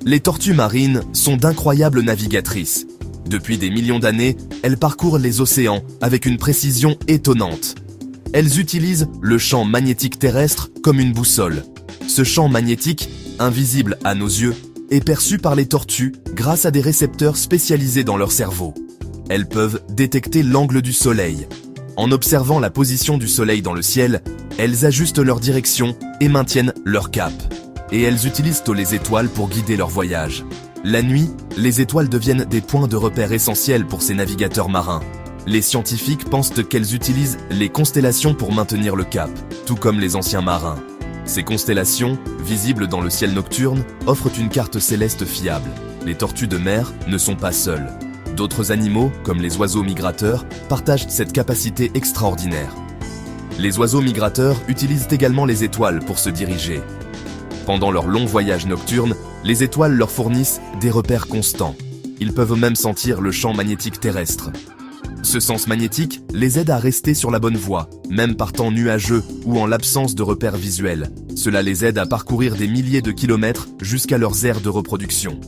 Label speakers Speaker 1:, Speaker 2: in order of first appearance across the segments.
Speaker 1: Les tortues marines sont d'incroyables navigatrices. Depuis des millions d'années, elles parcourent les océans avec une précision étonnante. Elles utilisent le champ magnétique terrestre comme une boussole. Ce champ magnétique, invisible à nos yeux, est perçu par les tortues grâce à des récepteurs spécialisés dans leur cerveau. Elles peuvent détecter l'angle du soleil. En observant la position du soleil dans le ciel, elles ajustent leur direction et maintiennent leur cap. Et elles utilisent les étoiles pour guider leur voyage. La nuit, les étoiles deviennent des points de repère essentiels pour ces navigateurs marins. Les scientifiques pensent qu'elles utilisent les constellations pour maintenir le cap, tout comme les anciens marins. Ces constellations, visibles dans le ciel nocturne, offrent une carte céleste fiable. Les tortues de mer ne sont pas seules. D'autres animaux, comme les oiseaux migrateurs, partagent cette capacité extraordinaire. Les oiseaux migrateurs utilisent également les étoiles pour se diriger. Pendant leur long voyage nocturne, les étoiles leur fournissent des repères constants. Ils peuvent même sentir le champ magnétique terrestre. Ce sens magnétique les aide à rester sur la bonne voie, même par temps nuageux ou en l'absence de repères visuels. Cela les aide à parcourir des milliers de kilomètres jusqu'à leurs aires de reproduction.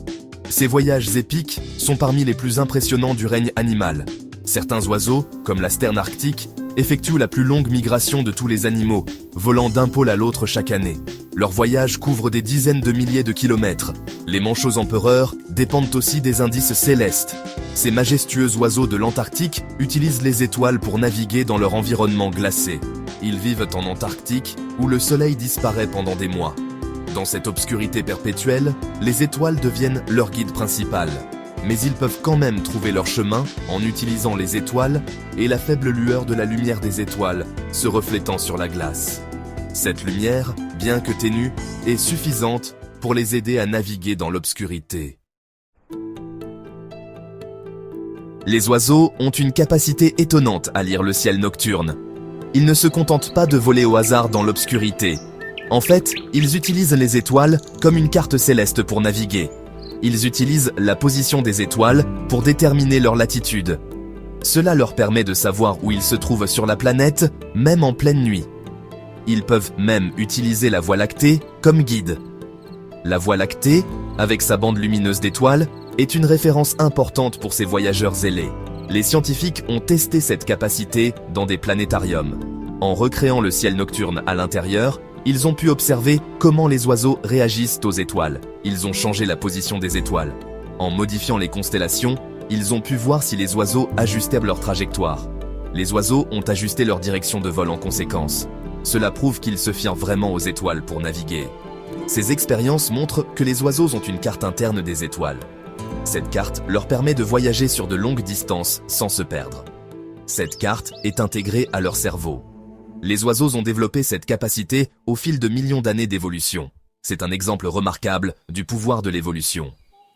Speaker 1: Ces voyages épiques sont parmi les plus impressionnants du règne animal. Certains oiseaux, comme la sterne arctique, effectuent la plus longue migration de tous les animaux, volant d'un pôle à l'autre chaque année. Leurs voyages couvrent des dizaines de milliers de kilomètres. Les manchots empereurs dépendent aussi des indices célestes. Ces majestueux oiseaux de l'Antarctique utilisent les étoiles pour naviguer dans leur environnement glacé. Ils vivent en Antarctique, où le soleil disparaît pendant des mois. Dans cette obscurité perpétuelle, les étoiles deviennent leur guide principal. Mais ils peuvent quand même trouver leur chemin en utilisant les étoiles et la faible lueur de la lumière des étoiles se reflétant sur la glace. Cette lumière, bien que ténue, est suffisante pour les aider à naviguer dans l'obscurité. Les oiseaux ont une capacité étonnante à lire le ciel nocturne. Ils ne se contentent pas de voler au hasard dans l'obscurité. En fait, ils utilisent les étoiles comme une carte céleste pour naviguer. Ils utilisent la position des étoiles pour déterminer leur latitude. Cela leur permet de savoir où ils se trouvent sur la planète, même en pleine nuit. Ils peuvent même utiliser la Voie lactée comme guide. La Voie lactée, avec sa bande lumineuse d'étoiles, est une référence importante pour ces voyageurs zélés. Les scientifiques ont testé cette capacité dans des planétariums. En recréant le ciel nocturne à l'intérieur, ils ont pu observer comment les oiseaux réagissent aux étoiles. Ils ont changé la position des étoiles. En modifiant les constellations, ils ont pu voir si les oiseaux ajustèrent leur trajectoire. Les oiseaux ont ajusté leur direction de vol en conséquence. Cela prouve qu'ils se fient vraiment aux étoiles pour naviguer. Ces expériences montrent que les oiseaux ont une carte interne des étoiles. Cette carte leur permet de voyager sur de longues distances sans se perdre. Cette carte est intégrée à leur cerveau. Les oiseaux ont développé cette capacité au fil de millions d'années d'évolution. C'est un exemple remarquable du pouvoir de l'évolution.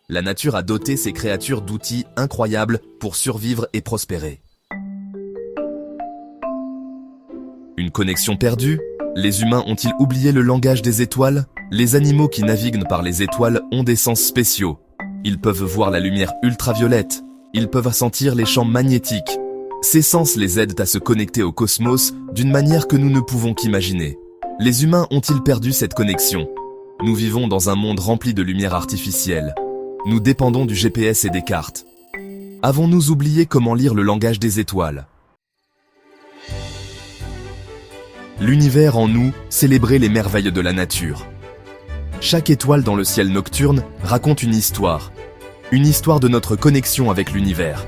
Speaker 1: La nature a doté ces créatures d'outils incroyables pour survivre et prospérer. Une connexion perdue? Les humains ont-ils oublié le langage des étoiles? Les animaux qui naviguent par les étoiles ont des sens spéciaux. Ils peuvent voir la lumière ultraviolette. Ils peuvent sentir les champs magnétiques. Ces sens les aident à se connecter au cosmos d'une manière que nous ne pouvons qu'imaginer. Les humains ont-ils perdu cette connexion? Nous vivons dans un monde rempli de lumière artificielle. Nous dépendons du GPS et des cartes. Avons-nous oublié comment lire le langage des étoiles? L'univers en nous célébrait les merveilles de la nature. Chaque étoile dans le ciel nocturne raconte une histoire de notre connexion avec l'univers.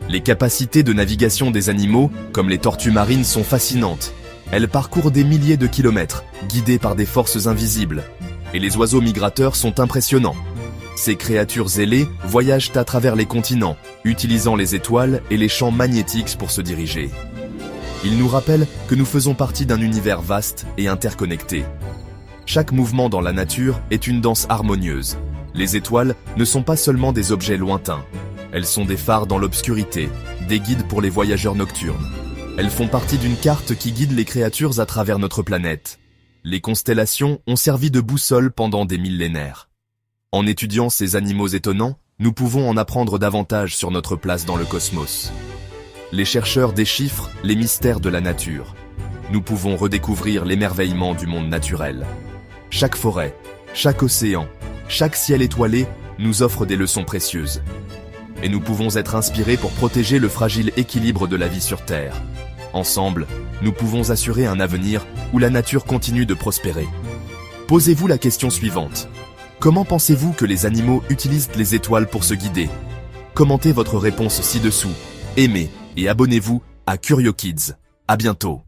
Speaker 1: Les capacités de navigation des animaux, comme les tortues marines, sont fascinantes. Elles parcourent des milliers de kilomètres, guidées par des forces invisibles. Et les oiseaux migrateurs sont impressionnants. Ces créatures ailées voyagent à travers les continents, utilisant les étoiles et les champs magnétiques pour se diriger. Ils nous rappellent que nous faisons partie d'un univers vaste et interconnecté. Chaque mouvement dans la nature est une danse harmonieuse. Les étoiles ne sont pas seulement des objets lointains. Elles sont des phares dans l'obscurité, des guides pour les voyageurs nocturnes. Elles font partie d'une carte qui guide les créatures à travers notre planète. Les constellations ont servi de boussole pendant des millénaires. En étudiant ces animaux étonnants, nous pouvons en apprendre davantage sur notre place dans le cosmos. Les chercheurs déchiffrent les mystères de la nature. Nous pouvons redécouvrir l'émerveillement du monde naturel. Chaque forêt, chaque océan, chaque ciel étoilé nous offre des leçons précieuses. Et nous pouvons être inspirés pour protéger le fragile équilibre de la vie sur Terre. Ensemble, nous pouvons assurer un avenir où la nature continue de prospérer. Posez-vous la question suivante. Comment pensez-vous que les animaux utilisent les étoiles pour se guider? Commentez votre réponse ci-dessous, aimez et abonnez-vous à Curio Kids. À bientôt.